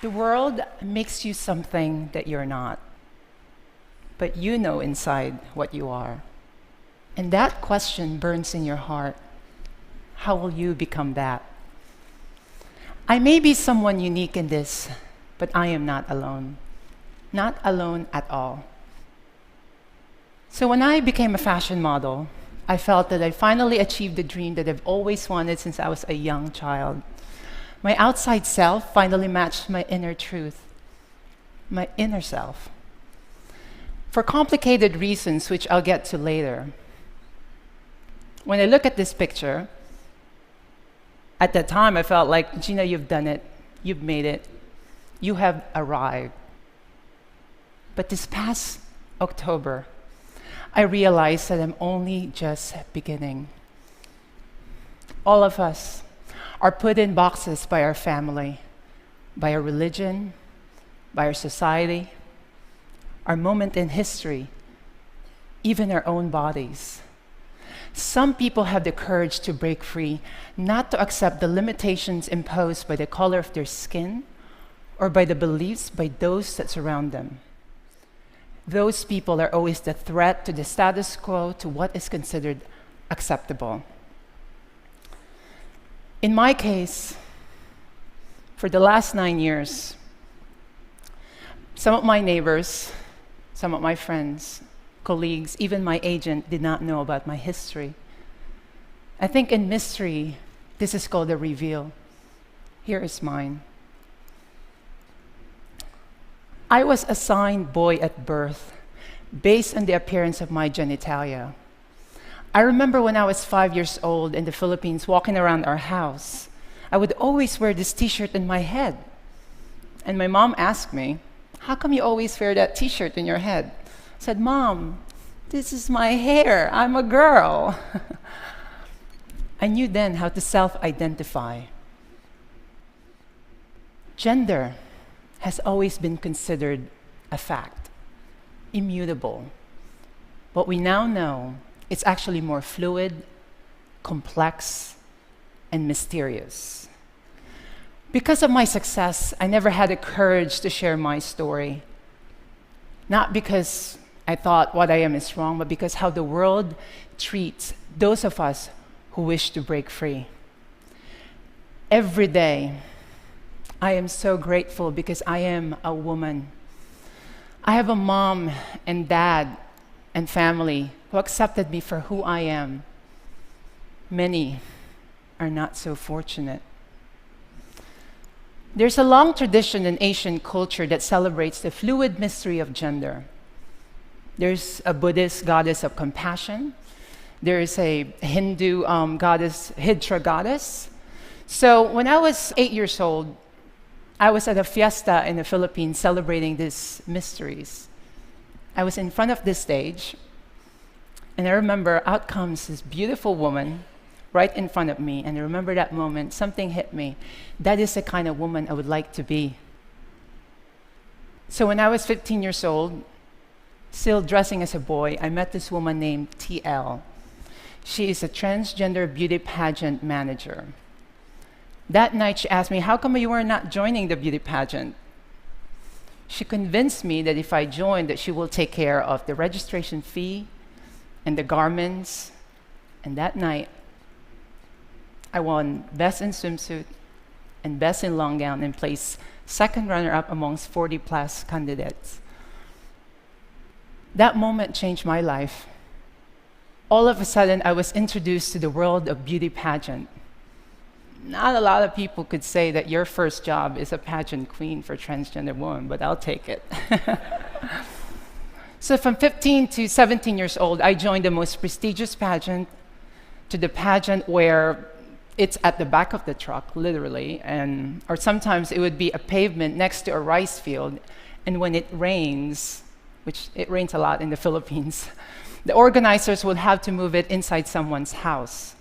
The world makes you something that you're not, but you know inside what you are. And that question burns in your heart. How will you become that? I may be someone unique in this, but I am not alone. Not alone at all. So when I became a fashion model, I felt that I finally achieved the dream that I've always wanted since I was a young child. My outside self finally matched my inner truth, my inner self. For complicated reasons, which I'll get to later. When I look at this picture, at that time I felt like, Geena, you've done it, you've made it, you have arrived. But this past October, I realized that I'm only just beginning. All of us are put in boxes by our family, by our religion, by our society, our moment in history, even our own bodies. Some people have the courage to break free, not to accept the limitations imposed by the color of their skin or by the beliefs by those that surround them. Those people are always the threat to the status quo, to what is considered acceptable. In my case, for the last 9 years, some of my neighbors, some of my friends, colleagues, even my agent did not know about my history. I think in mystery, this is called a reveal. Here is mine. I was assigned boy at birth based on the appearance of my genitalia. I remember when I was 5 years old in the Philippines walking around our house, I would always wear this t-shirt in my head. And my mom asked me, how come you always wear that t-shirt in your head? I said, Mom, this is my hair, I'm a girl. I knew then how to self-identify. Gender has always been considered a fact, immutable. What we now know, it's actually more fluid, complex, and mysterious. Because of my success, I never had the courage to share my story. Not because I thought what I am is wrong, but because how the world treats those of us who wish to break free. Every day, I am so grateful because I am a woman. I have a mom and dad and family who accepted me for who I am. Many are not so fortunate. There's a long tradition in Asian culture that celebrates the fluid mystery of gender. There's a Buddhist goddess of compassion. There is a Hindu goddess, Hidra goddess. So when I was 8 years old, I was at a fiesta in the Philippines celebrating these mysteries. I was in front of this stage, and I remember out comes this beautiful woman right in front of me, and I remember that moment, something hit me. That is the kind of woman I would like to be. So when I was 15 years old, still dressing as a boy, I met this woman named TL. She is a transgender beauty pageant manager. That night she asked me, how come you were not joining the beauty pageant? She convinced me that if I joined, that she will take care of the registration fee and the garments. And that night, I won Best in Swimsuit and Best in Long Gown and placed second runner-up amongst 40-plus candidates. That moment changed my life. All of a sudden, I was introduced to the world of beauty pageant. Not a lot of people could say that your first job is a pageant queen for transgender women, but I'll take it. So from 15 to 17 years old, I joined the most prestigious pageant, to the pageant where it's at the back of the truck, literally, or sometimes it would be a pavement next to a rice field, and when it rains, which it rains a lot in the Philippines, the organizers would have to move it inside someone's house.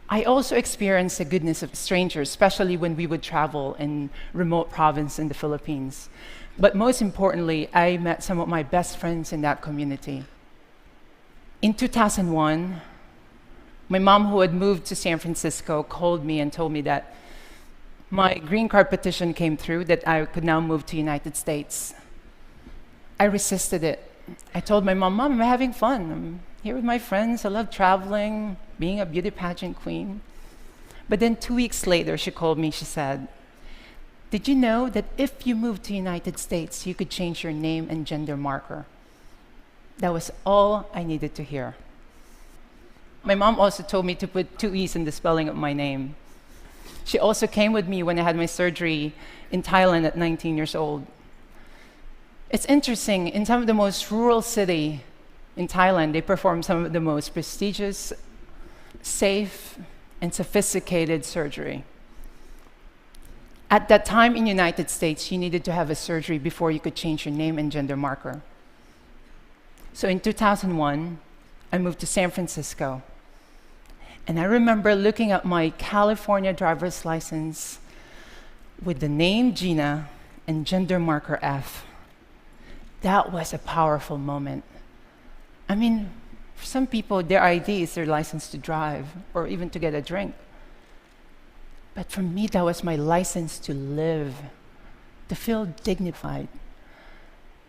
I also experienced the goodness of strangers, especially when we would travel in remote province in the Philippines. But most importantly, I met some of my best friends in that community. In 2001, my mom, who had moved to San Francisco, called me and told me that My green card petition came through that I could now move to United States. I resisted it. I told my mom, I'm having fun. I'm here with my friends. I love traveling, being a beauty pageant queen. But then 2 weeks later, she called me. She said, did you know that if you moved to United States, you could change your name and gender marker? That was all I needed to hear. My mom also told me to put 2 E's in the spelling of my name. She also came with me when I had my surgery in Thailand at 19 years old. It's interesting, in some of the most rural city in Thailand, they perform some of the most prestigious, safe, and sophisticated surgery. At that time in the United States, you needed to have a surgery before you could change your name and gender marker. So in 2001, I moved to San Francisco. And I remember looking at my California driver's license with the name Geena and gender marker F. That was a powerful moment. I mean, for some people, their ID is their license to drive or even to get a drink. But for me, that was my license to live, to feel dignified.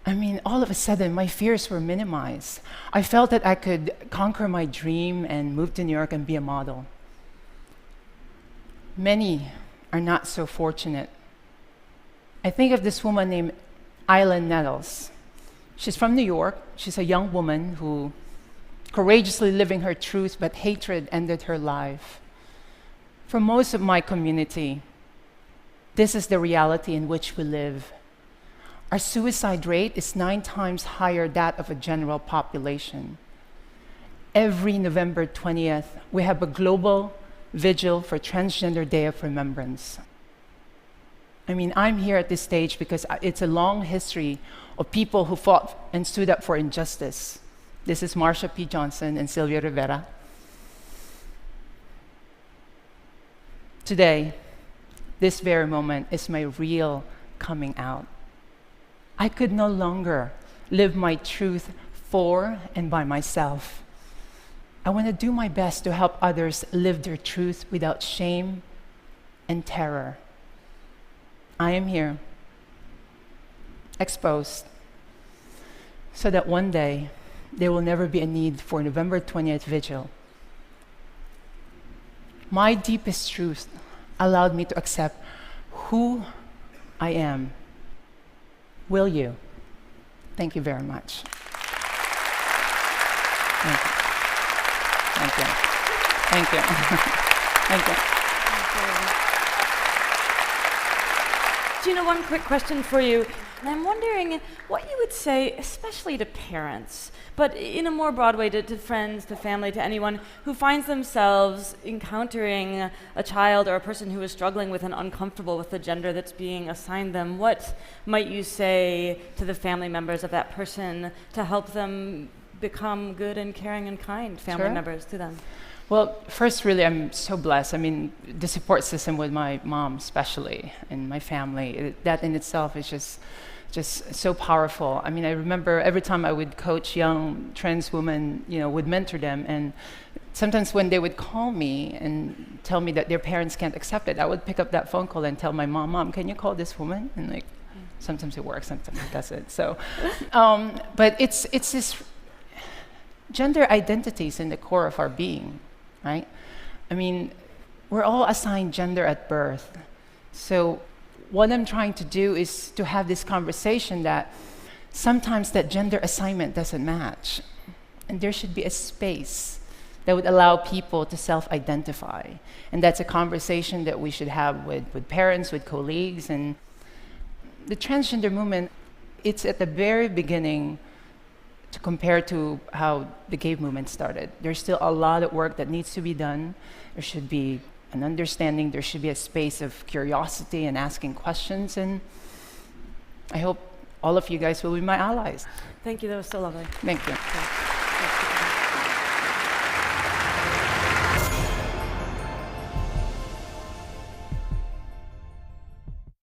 I mean, all of a sudden, my fears were minimized. I felt that I could conquer my dream and move to New York and be a model. Many are not so fortunate. I think of this woman named Island Nettles. She's from New York. She's a young woman who courageously living her truth, but hatred ended her life. For most of my community, this is the reality in which we live. Our suicide rate is 9 times higher than that of a general population. Every November 20th, we have a global vigil for Transgender Day of Remembrance. I mean, I'm here at this stage because it's a long history of people who fought and stood up for injustice. This is Marsha P. Johnson and Sylvia Rivera. Today, this very moment is my real coming out. I could no longer live my truth for and by myself. I want to do my best to help others live their truth without shame and terror. I am here, exposed, so that one day there will never be a need for November 20th vigil. My deepest truth allowed me to accept who I am. Will you? Thank you very much. Thank you. Thank you. Thank you. Thank you. Geena, one quick question for you. And I'm wondering what you would say, especially to parents, but in a more broad way, to friends, to family, to anyone who finds themselves encountering a child or a person who is struggling with and uncomfortable with the gender that's being assigned them. What might you say to the family members of that person to help them become good and caring and kind family members to them? Well, first, really, I'm so blessed. I mean, the support system with my mom, especially, and my family, that in itself is just so powerful. I mean, I remember every time I would coach young trans women, would mentor them, and sometimes when they would call me and tell me that their parents can't accept it, I would pick up that phone call and tell my mom, can you call this woman? And sometimes it works, sometimes it doesn't. So, but it's this gender identities in the core of our being. Right? I mean, we're all assigned gender at birth. So what I'm trying to do is to have this conversation that sometimes that gender assignment doesn't match. And there should be a space that would allow people to self-identify. And that's a conversation that we should have with parents, with colleagues. And the transgender movement, it's at the very beginning to compare to how the gay movement started. There's still a lot of work that needs to be done. There should be an understanding. There should be a space of curiosity and asking questions. And I hope all of you guys will be my allies. Thank you. That was so lovely. Thank you.